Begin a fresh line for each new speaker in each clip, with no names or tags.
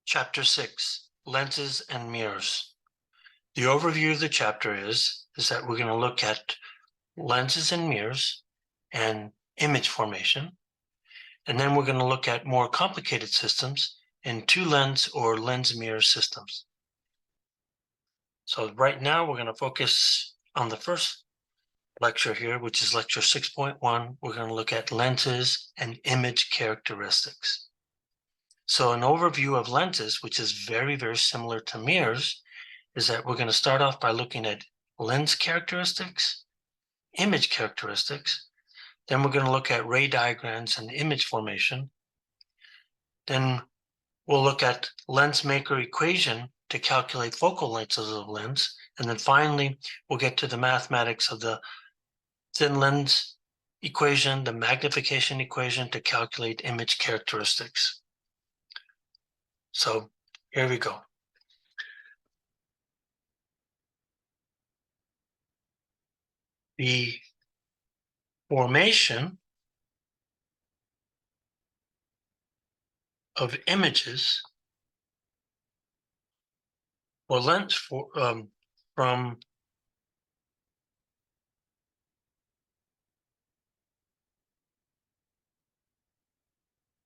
Chapter 6, Lenses and Mirrors. The overview of the chapter is that we're going to look at lenses and mirrors and image formation. And then we're going to look at more complicated systems in two-lens or lens-mirror systems. So right now we're going to focus on the first lecture here, which is lecture 6.1. We're going to look at lenses and image characteristics. So an overview of lenses, which is very, very similar to mirrors, is that we're going to start off by looking at lens characteristics, image characteristics. Then we're going to look at ray diagrams and image formation. Then we'll look at lens maker equation to calculate focal lengths of the lens. And then finally, we'll get to the mathematics of the thin lens equation, the magnification equation to calculate image characteristics. So here we go. The formation of images or lens from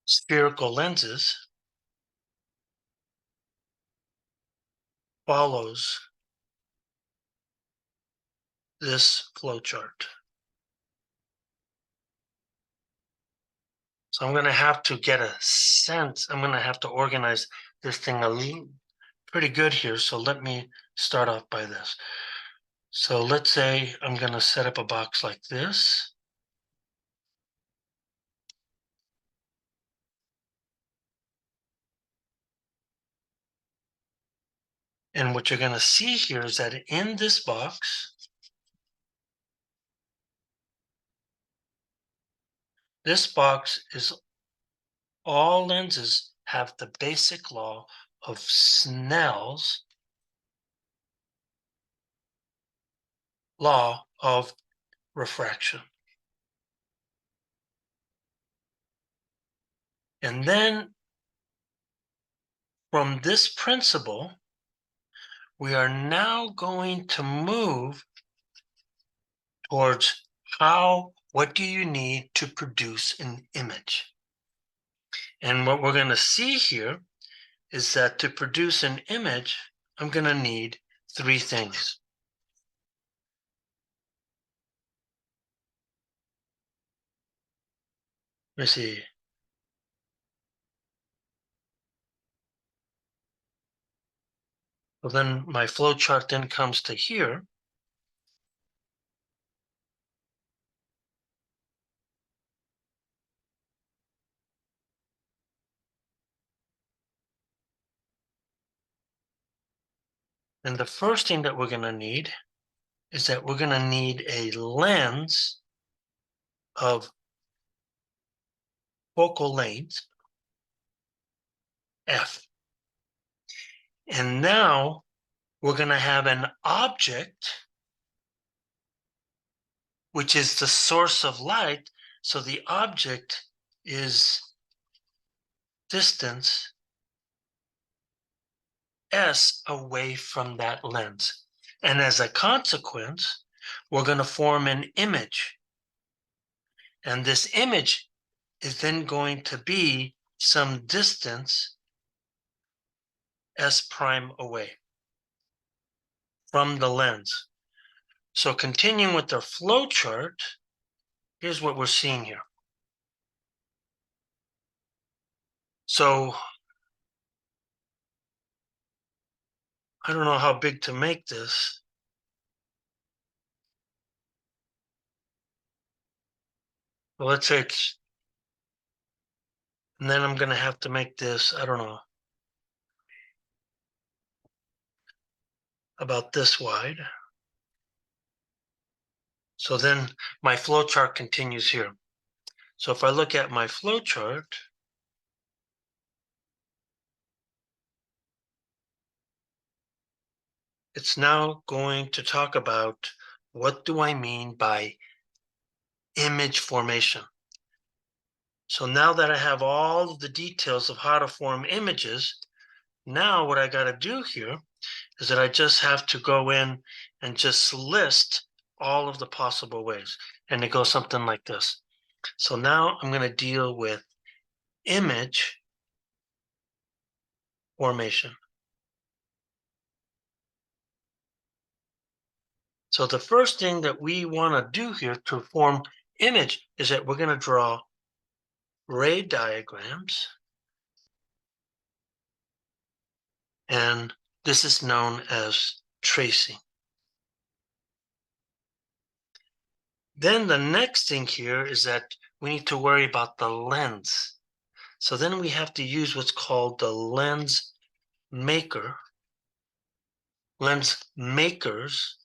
spherical lenses follows this flowchart. So I'm going to have to get a sense. I'm going to have to organize this thing a little pretty good here. So let me start off by this. So let's say I'm going to set up a box like this. And what you're going to see here is that in this box, is all lenses have the basic law of Snell's law of refraction. And then from this principle, we are now going to move towards what do you need to produce an image? And what we're going to see here is that to produce an image, I'm going to need three things. Let me see. Well, then my flow chart then comes to here. And the first thing that we're going to need is that we're going to need a lens of focal length, F. And now we're going to have an object, which is the source of light. So the object is distance S away from that lens. And as a consequence, we're going to form an image. And this image is then going to be some distance S prime away from the lens. So continuing with the flow chart, here's what we're seeing here. So I don't know how big to make this. Well, let's say it's, and then I'm going to have to make this, I don't know, about this wide. So then my flow chart continues here. So if I look at my flow chart, it's now going to talk about what do I mean by image formation. So now that I have all of the details of how to form images, Now what I got to do here is that I just have to go in and just list all of the possible ways. And it goes something like this. So now I'm going to deal with image formation. So the first thing that we want to do here to form image is that we're going to draw ray diagrams. And this is known as tracing. Then the next thing here is that we need to worry about the lens. So then we have to use what's called the lens maker's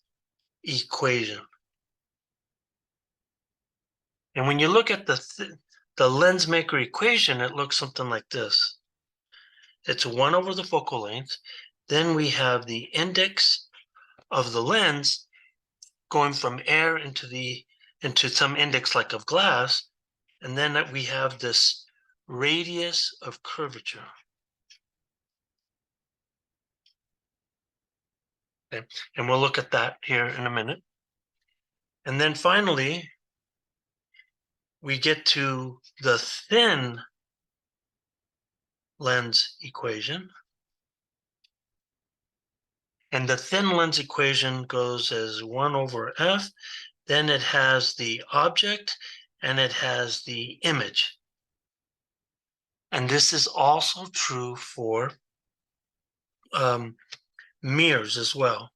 equation. And when you look at the lens maker equation, it looks something like this. It's 1 over the focal length. Then we have the index of the lens going from air into some index like of glass. And then we have this radius of curvature. Okay. And we'll look at that here in a minute. And then finally, we get to the thin lens equation. And the thin lens equation goes as 1 over f. Then it has the object and it has the image. And this is also true for mirrors as well.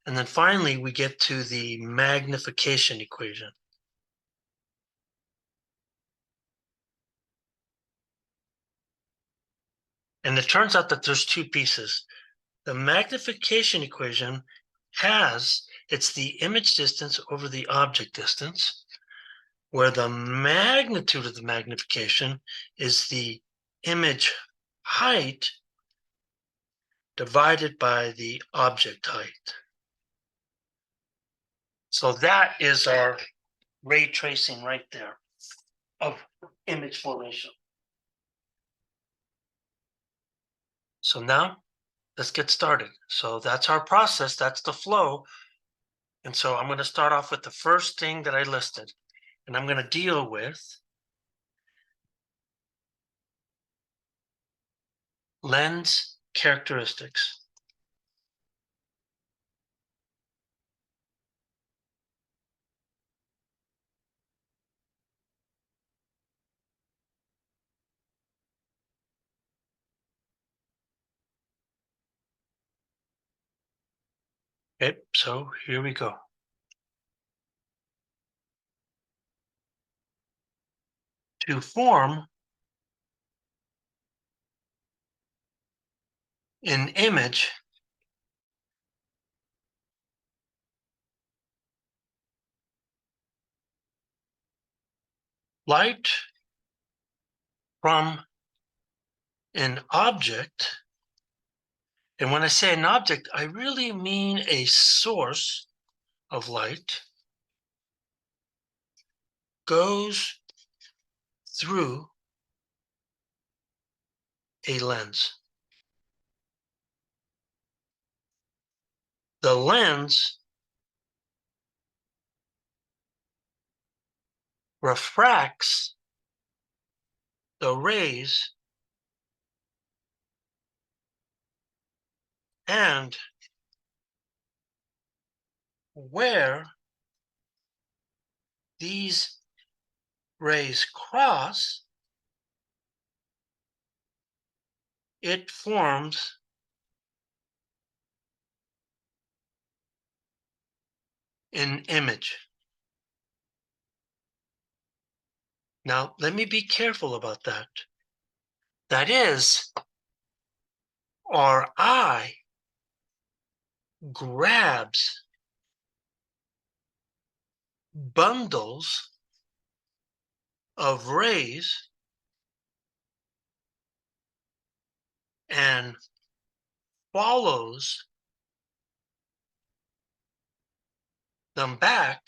And then finally, we get to the magnification equation. And it turns out that there's 2 pieces. The magnification equation it's the image distance over the object distance, where the magnitude of the magnification is the image height divided by the object height. So that is our ray tracing right there of image formation. So now let's get started. So that's our process, that's the flow. And so I'm going to start off with the first thing that I listed, and I'm going to deal with lens characteristics. Okay, so here we go. To form an image, light from an object, and when I say an object, I really mean a source of light, goes through a lens. The lens refracts the rays and where these rays cross, it forms an image. Now, let me be careful about that. That is, our eye grabs bundles of rays and follows them back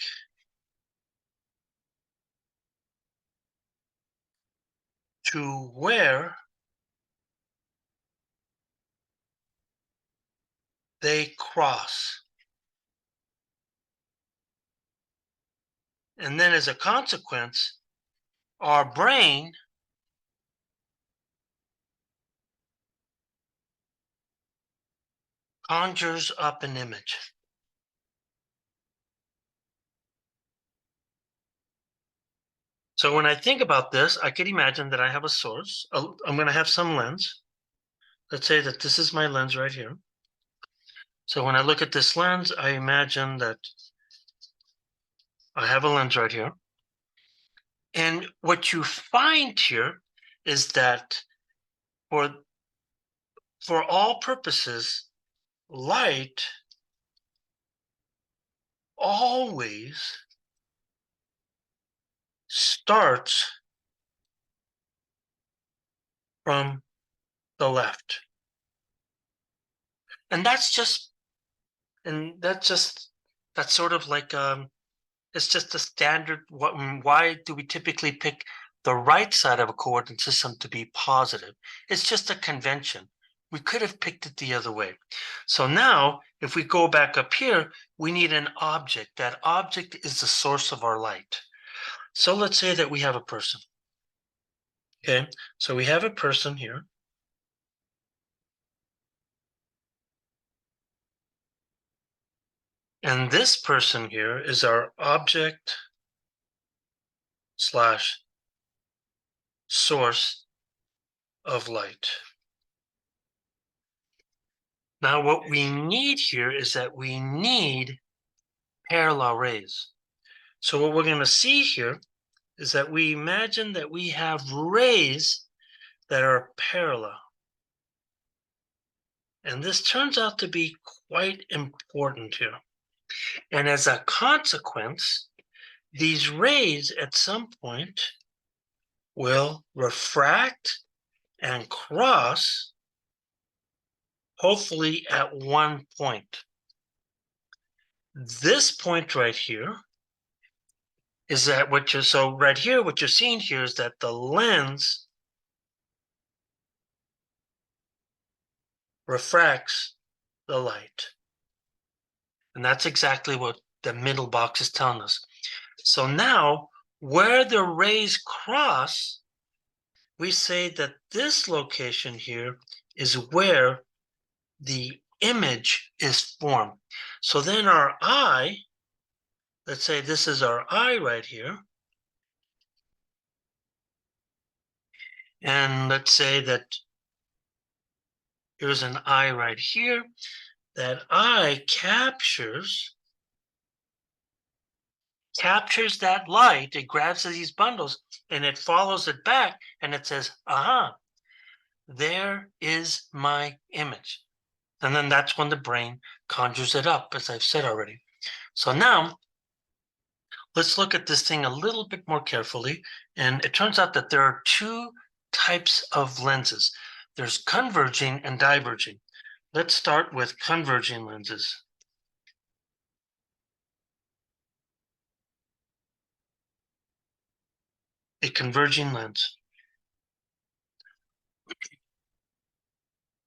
to where they cross. And then as a consequence, our brain conjures up an image. So when I think about this, I could imagine that I have a source. I'm going to have some lens. Let's say that this is my lens right here. So when I look at this lens, I imagine that I have a lens right here. And what you find here is that for all purposes, light always starts from the left. And that's sort of like it's just a standard. Why do we typically pick the right side of a coordinate system to be positive? It's just a convention. We could have picked it the other way. So now, if we go back up here, we need an object. That object is the source of our light. So let's say that we have a person. Okay, so we have a person here. And this person here is our object slash source of light. Now, what we need here is that we need parallel rays. So what we're going to see here is that we imagine that we have rays that are parallel. And this turns out to be quite important here. And as a consequence, these rays at some point will refract and cross, hopefully at one point. This point right here is that what you're seeing here is that the lens refracts the light. And that's exactly what the middle box is telling us. So now, where the rays cross, we say that this location here is where the image is formed. So then our eye, let's say this is our eye right here. And let's say that here's an eye right here. That eye captures that light. It grabs these bundles and it follows it back and it says, aha, there is my image. And then that's when the brain conjures it up, as I've said already. So now let's look at this thing a little bit more carefully. And it turns out that there are two types of lenses. There's converging and diverging. Let's start with converging lenses. A converging lens.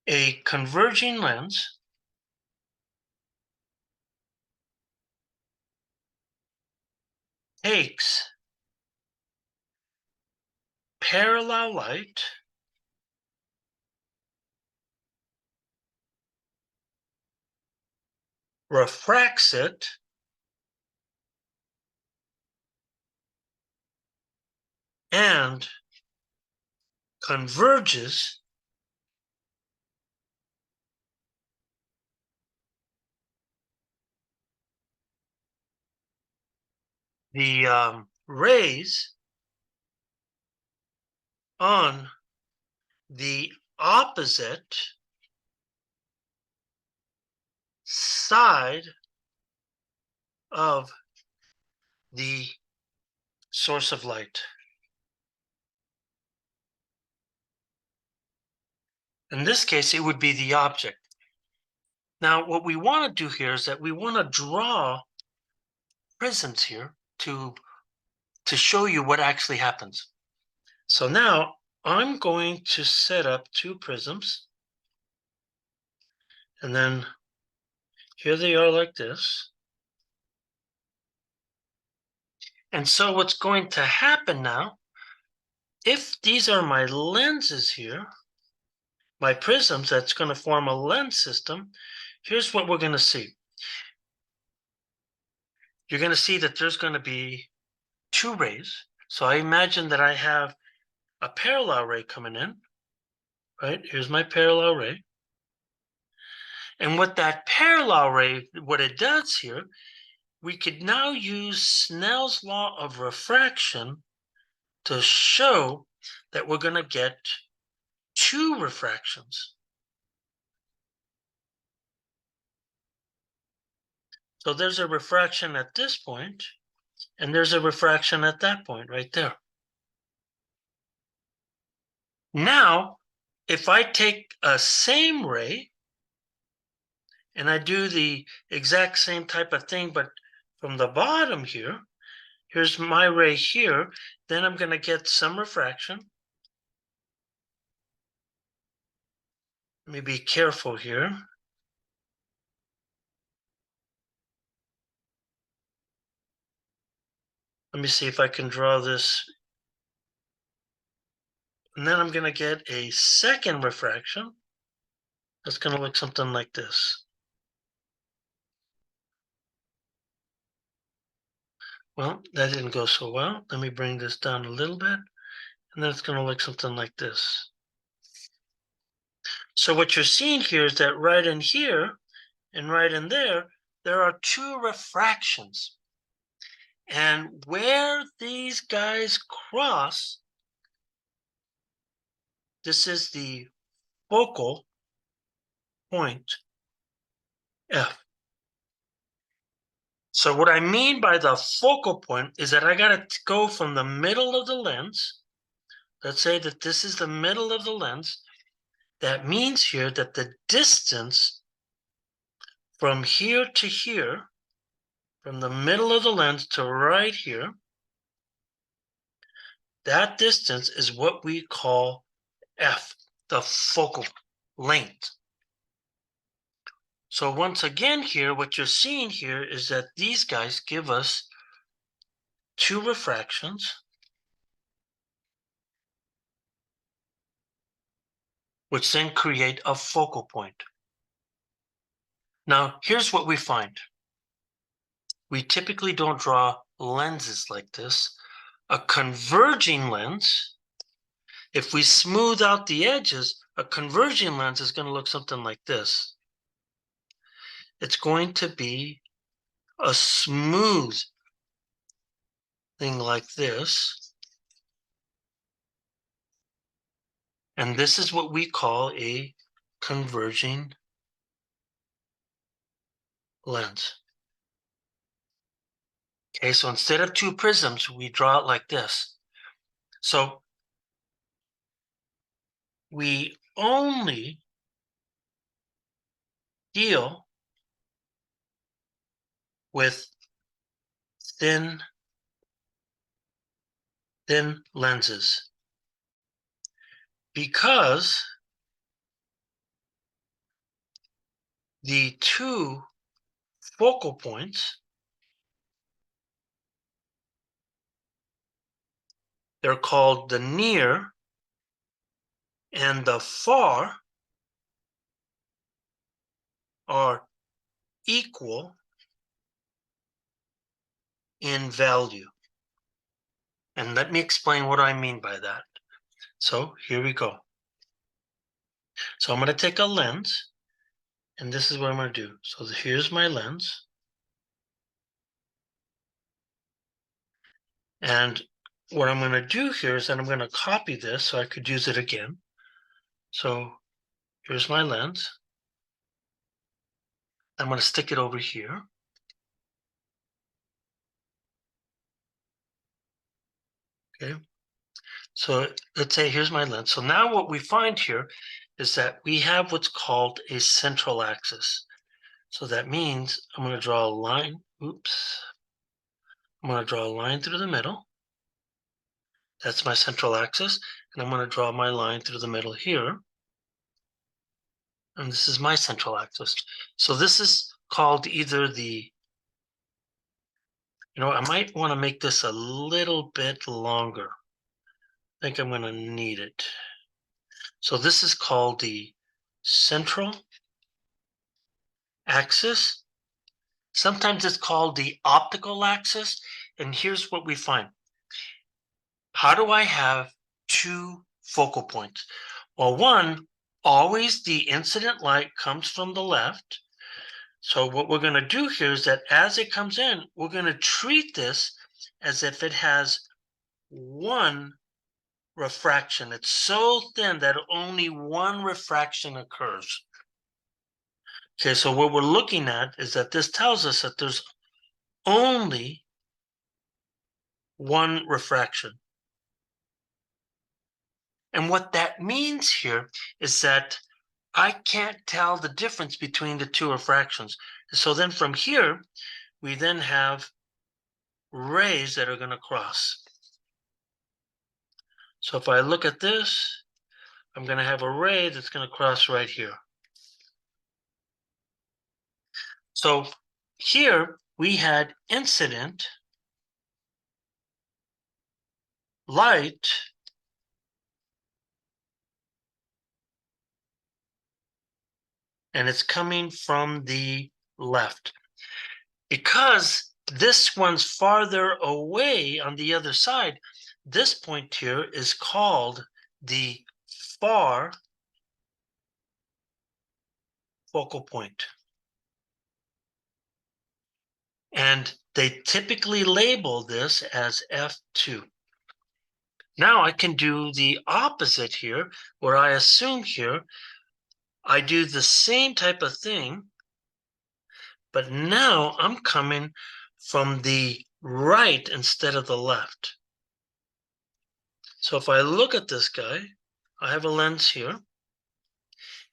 A converging lens takes parallel light refracts it and converges the rays on the opposite side of the source of light. In this case, it would be the object. Now, what we want to do here is that we want to draw prisms here to show you what actually happens. So now I'm going to set up two prisms, and then Here they are like this. And so what's going to happen now, if these are my lenses here, my prisms that's going to form a lens system, here's what we're going to see. You're going to see that there's going to be two rays. So I imagine that I have a parallel ray coming in, right? Here's my parallel ray. And what that parallel ray, what it does here, we could now use Snell's law of refraction to show that we're going to get two refractions. So there's a refraction at this point, and there's a refraction at that point right there. Now, if I take a same ray and I do the exact same type of thing, but from the bottom here, here's my ray here, then I'm going to get some refraction. Let me be careful here. Let me see if I can draw this. And then I'm going to get a second refraction. That's going to look something like this. Well, that didn't go so well. Let me bring this down a little bit. And then it's going to look something like this. So what you're seeing here is that right in here and right in there are two refractions. And where these guys cross, this is the focal point F. So what I mean by the focal point is that I got to go from the middle of the lens. Let's say that this is the middle of the lens. That means here that the distance from here to here, from the middle of the lens to right here, that distance is what we call F, the focal length. So once again here, what you're seeing here is that these guys give us two refractions, which then create a focal point. Now, here's what we find. We typically don't draw lenses like this. A converging lens, if we smooth out the edges, a converging lens is going to look something like this. It's going to be a smooth thing like this. And this is what we call a converging lens. Okay, so instead of two prisms, we draw it like this. So we only deal with thin lenses because the two focal points, they're called the near and the far, are equal in value. And let me explain what I mean by that. So here we go. So I'm going to take a lens, and this is what I'm going to do. So here's my lens. And what I'm going to do here is that I'm going to copy this so I could use it again. So here's my lens. I'm going to stick it over here. Okay. So let's say here's my lens. So now what we find here is that we have what's called a central axis. So that means I'm going to draw a line. Oops. I'm going to draw a line through the middle. That's my central axis. And I'm going to draw my line through the middle here. And this is my central axis. So this is called either the, I might want to make this a little bit longer. I think I'm going to need it. So this is called the central axis. Sometimes it's called the optical axis. And here's what we find. How do I have two focal points? Well, one, always the incident light comes from the left. So what we're going to do here is that as it comes in, we're going to treat this as if it has one refraction. It's so thin that only one refraction occurs. Okay, so what we're looking at is that this tells us that there's only one refraction. And what that means here is that I can't tell the difference between the two refractions. So then from here, we then have rays that are going to cross. So if I look at this, I'm going to have a ray that's going to cross right here. So here we had incident light and it's coming from the left. Because this one's farther away on the other side, this point here is called the far focal point. And they typically label this as F2. Now I can do the opposite here, where I assume here, I do the same type of thing, but now I'm coming from the right instead of the left. So if I look at this guy, I have a lens here,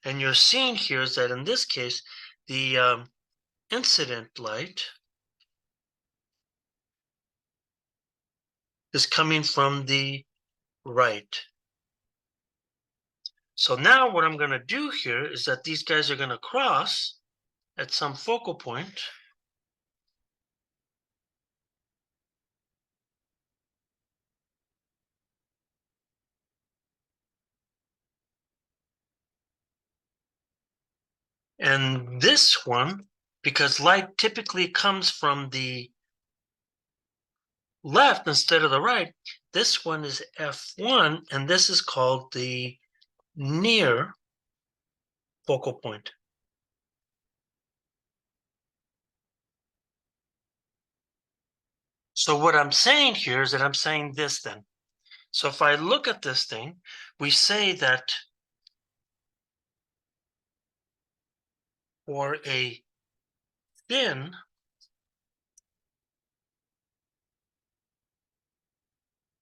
and you're seeing here is that in this case, the incident light is coming from the right. So now what I'm going to do here is that these guys are going to cross at some focal point. And this one, because light typically comes from the left instead of the right, this one is F1, and this is called the near focal point. So what I'm saying here is that I'm saying this then. So if I look at this thing, we say that for a thin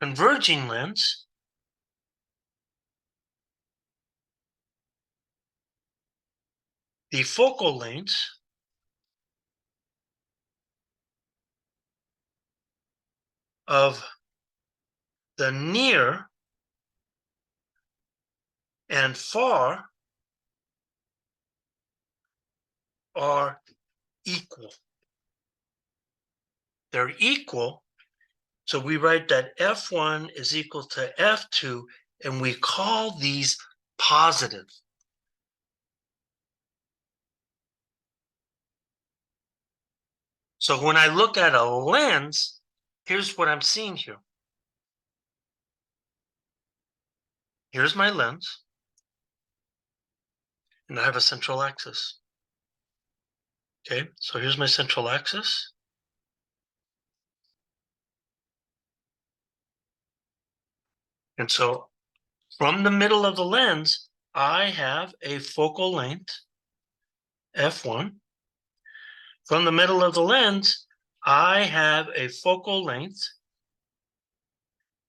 converging lens, the focal lengths of the near and far are equal. They're equal. So we write that F1 is equal to F2, and we call these positive. So when I look at a lens, here's what I'm seeing here. Here's my lens, and I have a central axis. Okay, so here's my central axis. And so from the middle of the lens, I have a focal length, F1. From the middle of the lens, I have a focal length,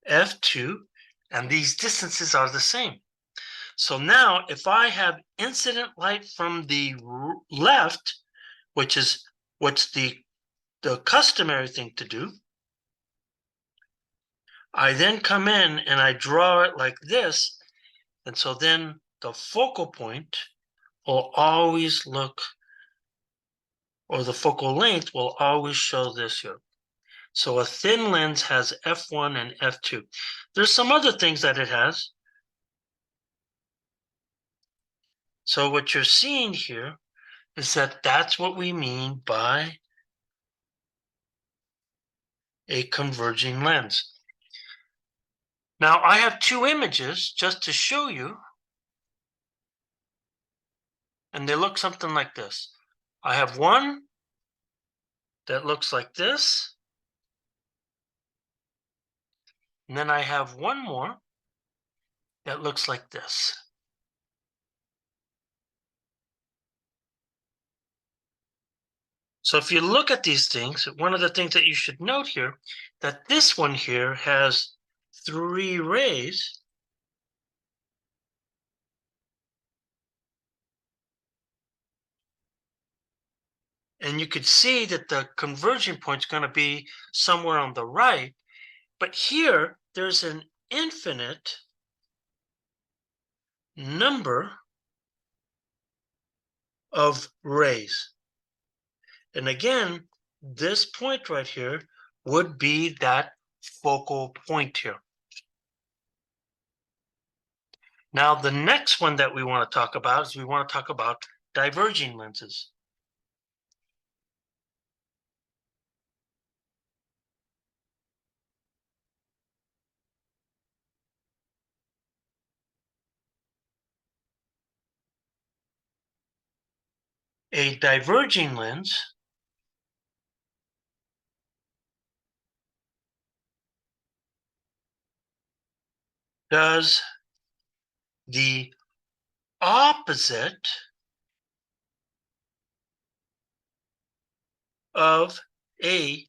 F2, and these distances are the same. So now if I have incident light from the left, which is what's the customary thing to do, I then come in and I draw it like this. And so then the focal point will always look or the focal length will always show this here. So a thin lens has f1 and f2. There's some other things that it has. So what you're seeing here is that that's what we mean by a converging lens. Now I have two images just to show you, and they look something like this. I have one that looks like this, and then I have one more that looks like this. So if you look at these things, one of the things that you should note here, that this one here has 3 rays, and you could see that the converging point is going to be somewhere on the right, but here there's an infinite number of rays. And again, this point right here would be that focal point here. Now, the next one that we want to talk about is we want to talk about diverging lenses. A diverging lens does the opposite of a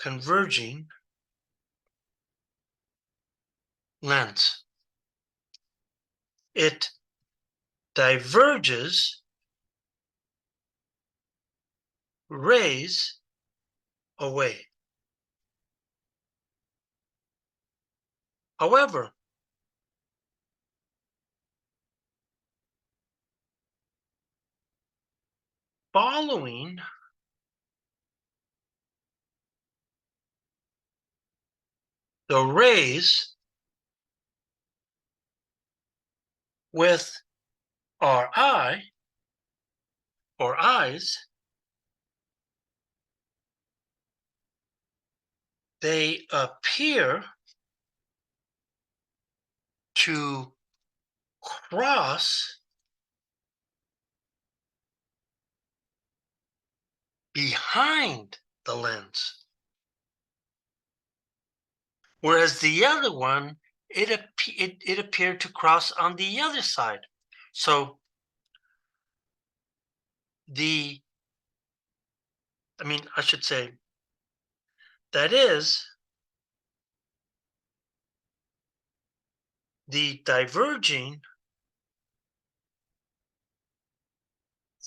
converging lens. It diverges rays away. However, following the rays with our eye or eyes, they appear to cross behind the lens. Whereas the other one, it appeared to cross on the other side. So I should say, that is, the diverging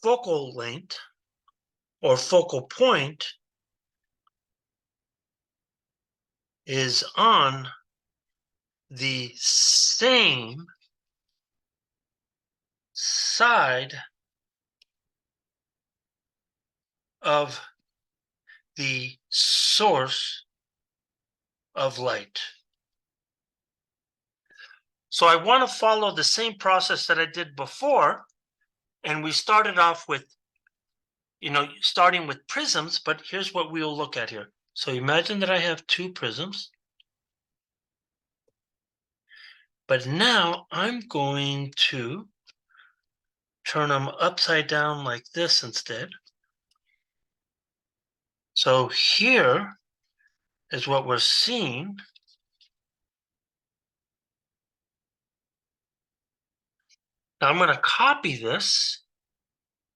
focal length or focal point is on the same side of the source of light. So I want to follow the same process that I did before, and we started off with, starting with prisms, but here's what we'll look at here. So imagine that I have two prisms, but now I'm going to turn them upside down like this instead. So here is what we're seeing. Now I'm going to copy this.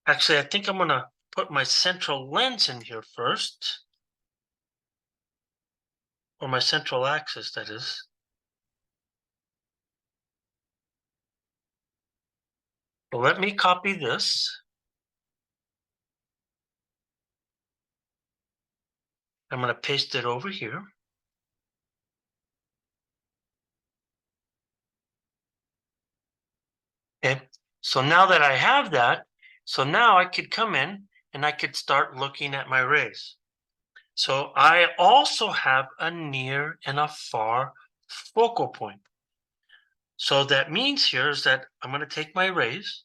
Actually, I think I'm going to put my central lens in here first, or my central axis, that is. So let me copy this. I'm going to paste it over here. Okay, so now that I have that, so now I could come in and I could start looking at my rays. So I also have a near and a far focal point. So that means here is that I'm going to take my rays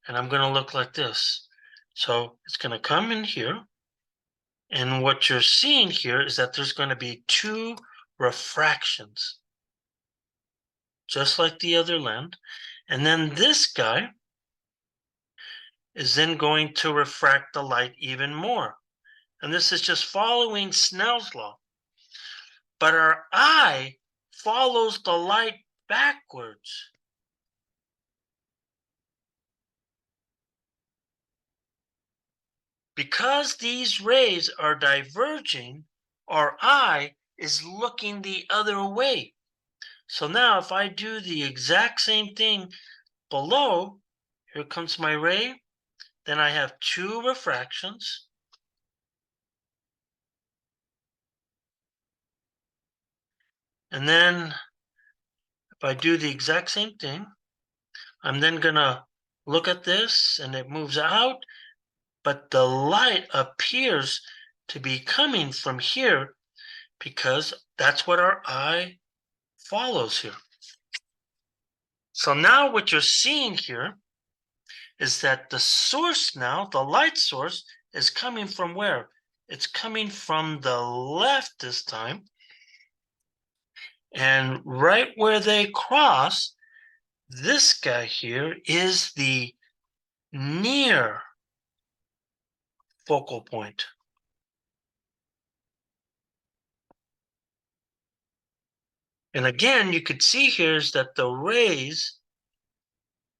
and I'm going to look like this. So it's going to come in here. And what you're seeing here is that there's going to be two refractions, just like the other lens. And then this guy is then going to refract the light even more. And this is just following Snell's law. But our eye follows the light backwards. Because these rays are diverging, our eye is looking the other way. So now if I do the exact same thing below, here comes my ray, then I have two refractions. And then if I do the exact same thing, I'm then gonna look at this and it moves out, but the light appears to be coming from here because that's what our eye follows here. So now what you're seeing here is that the source now, the light source, is coming from where? It's coming from the left this time. And right where they cross, this guy here is the near focal point. And again, you could see here is that the rays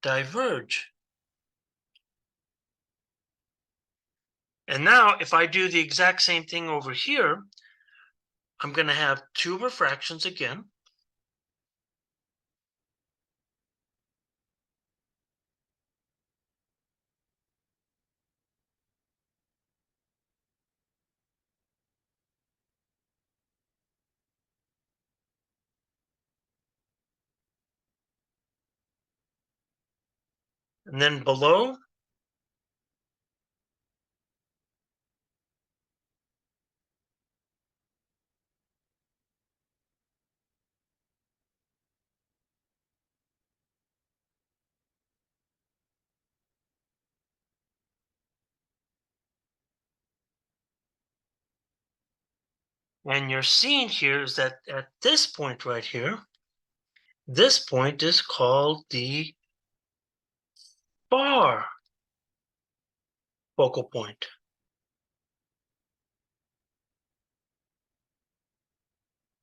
diverge. And now if I do the exact same thing over here, I'm going to have two refractions again. And then below, and you're seeing here is that at this point right here, this point is called the far focal point.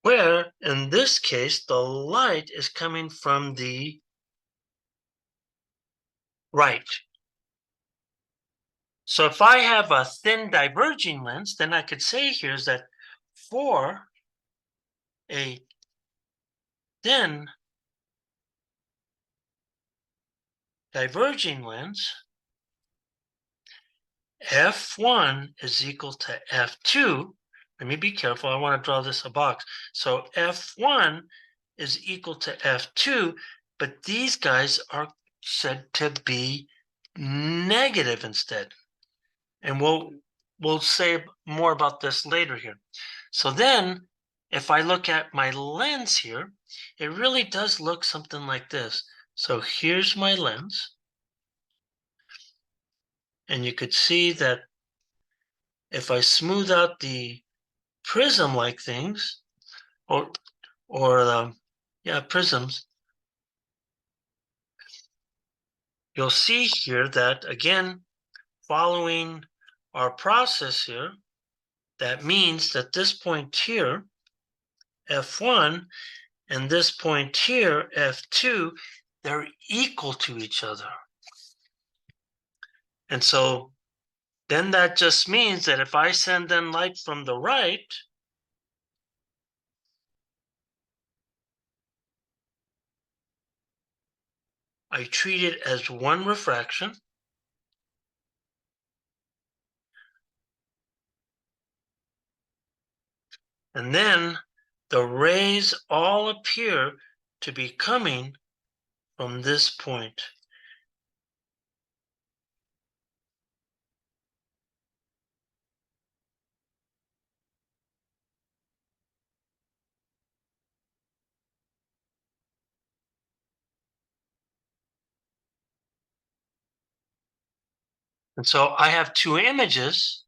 Where, in this case, the light is coming from the right. So if I have a thin diverging lens, then I could say here is that for a thin diverging lens, F1 is equal to F2. Let me be careful. I want to draw this a box. So F1 is equal to F2, but these guys are said to be negative instead. And we'll say more about this later here. So then if I look at my lens here, it really does look something like this. So here's my lens. And you could see that if I smooth out the prism-like things, or prisms, you'll see here that, again, following our process here, that means that this point here, F1, and this point here, F2, they're equal to each other. And so then that just means that if I send in light from the right, I treat it as one refraction. And then the rays all appear to be coming from this point. And so I have two images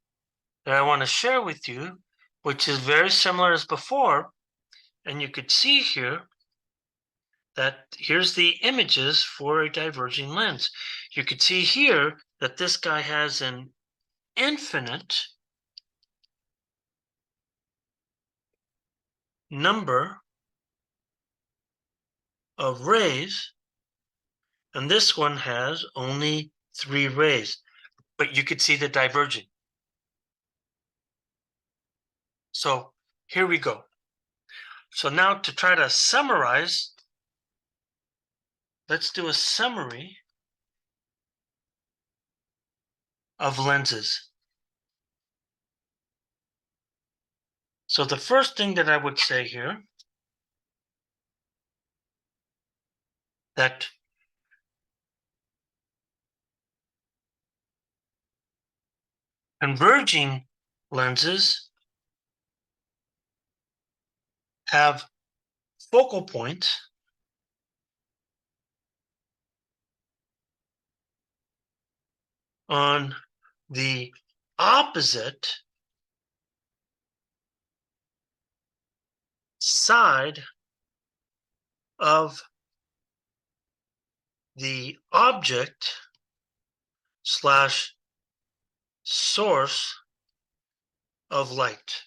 that I want to share with you, which is very similar as before. And you could see here that here's the images for a diverging lens. You could see here that this guy has an infinite number of rays, and this one has only 3 rays, but you could see the diverging. So here we go. So now to try to summarize, let's do a summary of lenses. So the first thing that I would say here, that converging lenses have focal points on the opposite side of the object slash source of light.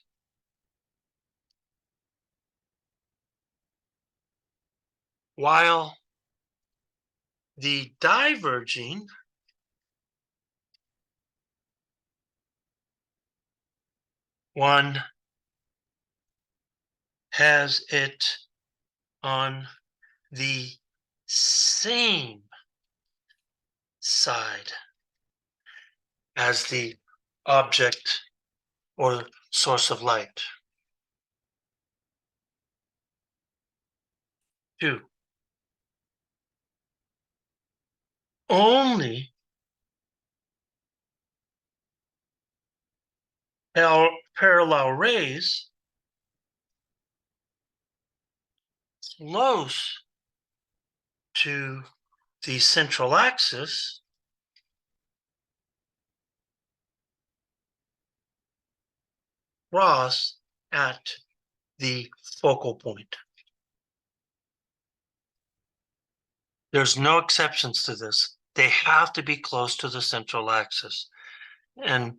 While the diverging one has it on the same side as the object or source of light. 2. Only parallel rays close to the central axis cross at the focal point. There's no exceptions to this. They have to be close to the central axis. And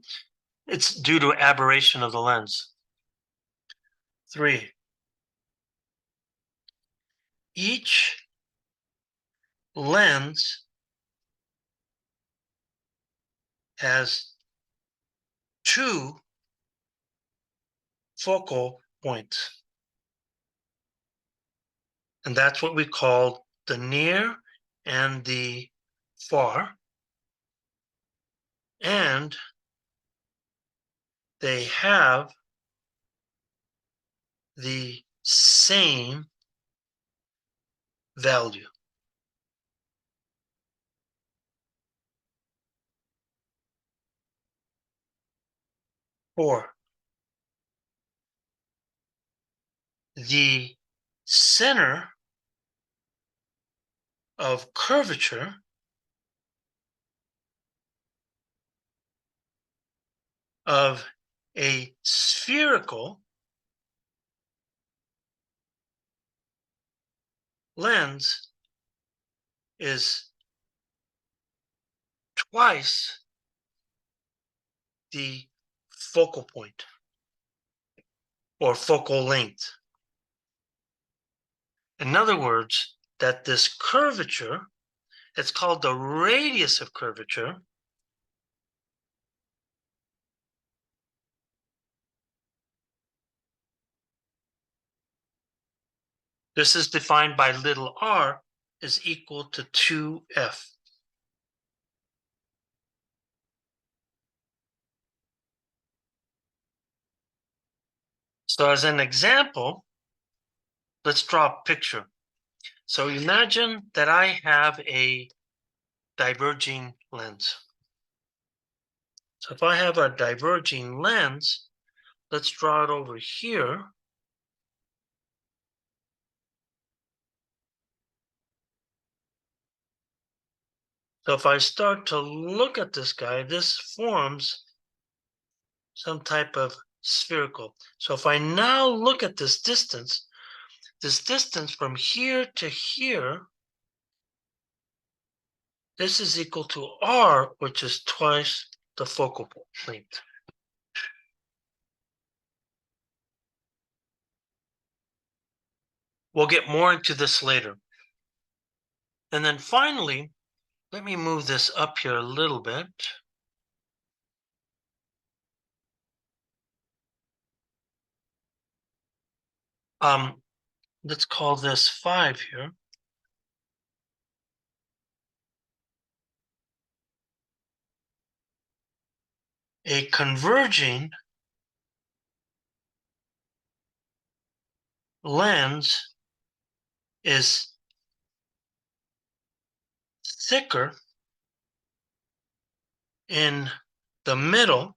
it's due to aberration of the lens. 3. Each lens has 2 focal points. And that's what we call the near and the far. And they have the same value. Four, the center of curvature of a spherical lens is twice the focal point or focal length. In other words, that this curvature, it's called the radius of curvature, this is defined by little r, is equal to 2f. So as an example, let's draw a picture. So imagine that I have a diverging lens. So if I have a diverging lens, let's draw it over here. So if I start to look at this guy, this forms some type of spherical. So if I now look at this distance from here to here, this is equal to r, which is twice the focal length. We'll get more into this later. And then finally, let me move this up here a little bit. Let's call this 5 here. A converging lens is thicker in the middle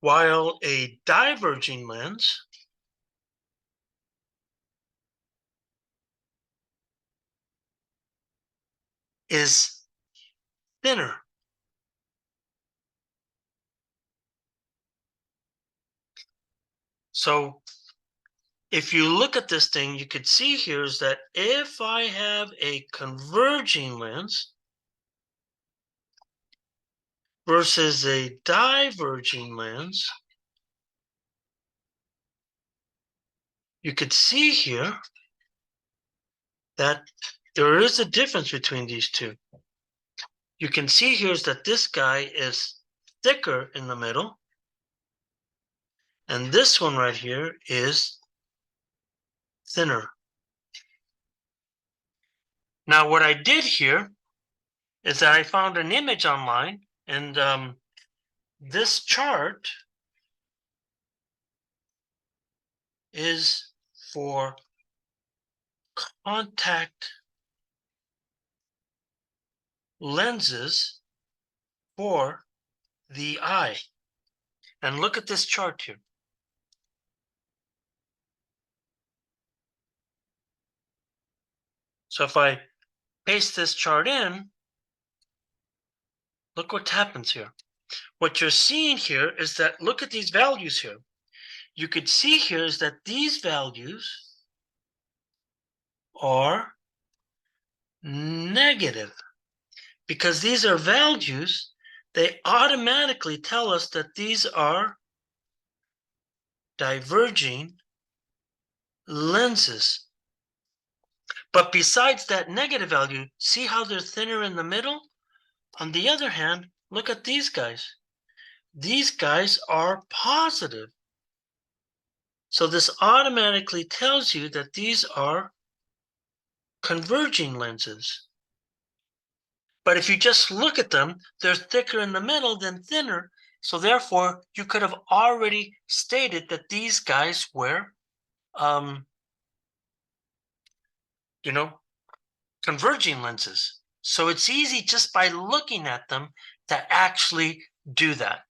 while a diverging lens is thinner. So if you look at this thing, you could see here is that if I have a converging lens versus a diverging lens, you could see here that there is a difference between these two. You can see here is that this guy is thicker in the middle, and this one right here is thinner. Now, what I did here is that I found an image online, and this chart is for contact lenses for the eye. And look at this chart here. So if I paste this chart in, look what happens here. What you're seeing here is that, look at these values here. You could see here is that these values are negative because these are values. They automatically tell us that these are diverging lenses. But besides that negative value, see how they're thinner in the middle? On the other hand, look at these guys. These guys are positive. So this automatically tells you that these are converging lenses. But if you just look at them, they're thicker in the middle than thinner. So therefore, you could have already stated that these guys were, converging lenses. So it's easy just by looking at them to actually do that.